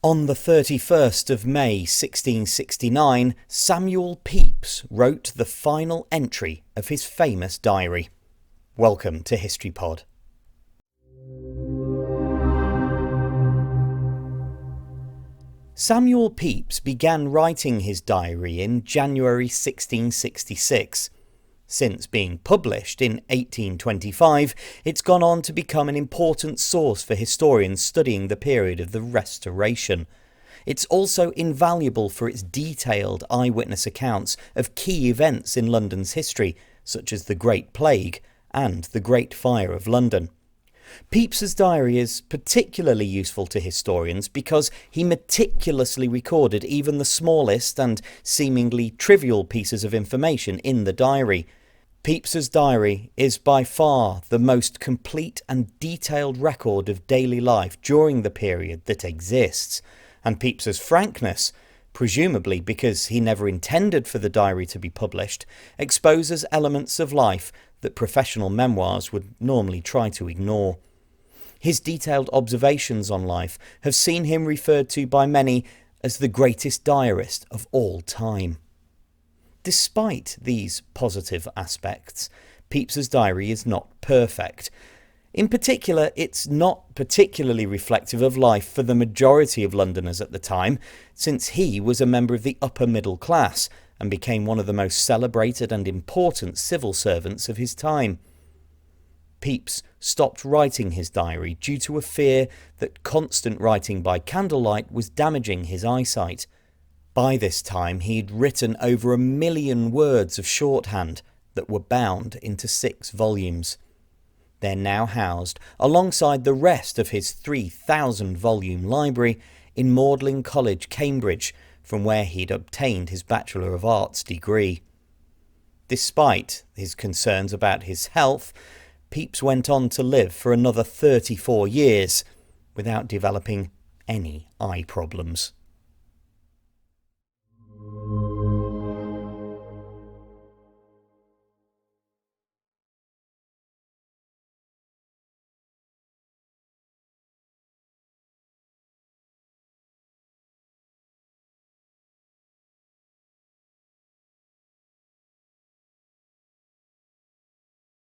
On the 31st of May 1669, Samuel Pepys wrote the final entry of his famous diary. Welcome to History Pod. Samuel Pepys began writing his diary in January 1666. Since being published in 1825, it's gone on to become an important source for historians studying the period of the Restoration. It's also invaluable for its detailed eyewitness accounts of key events in London's history, such as the Great Plague and the Great Fire of London. Pepys's diary is particularly useful to historians because he meticulously recorded even the smallest and seemingly trivial pieces of information in the diary. Pepys's diary is by far the most complete and detailed record of daily life during the period that exists, and Pepys's frankness, presumably because he never intended for the diary to be published, exposes elements of life that professional memoirs would normally try to ignore. His detailed observations on life have seen him referred to by many as the greatest diarist of all time. Despite these positive aspects, Pepys's diary is not perfect. In particular, it's not particularly reflective of life for the majority of Londoners at the time, since he was a member of the upper middle class and became one of the most celebrated and important civil servants of his time. Pepys stopped writing his diary due to a fear that constant writing by candlelight was damaging his eyesight. By this time, he'd written over 1 million words of shorthand that were bound into 6 volumes. They're now housed alongside the rest of his 3,000-volume library in Magdalen College, Cambridge, from where he'd obtained his Bachelor of Arts degree. Despite his concerns about his health, Pepys went on to live for another 34 years without developing any eye problems.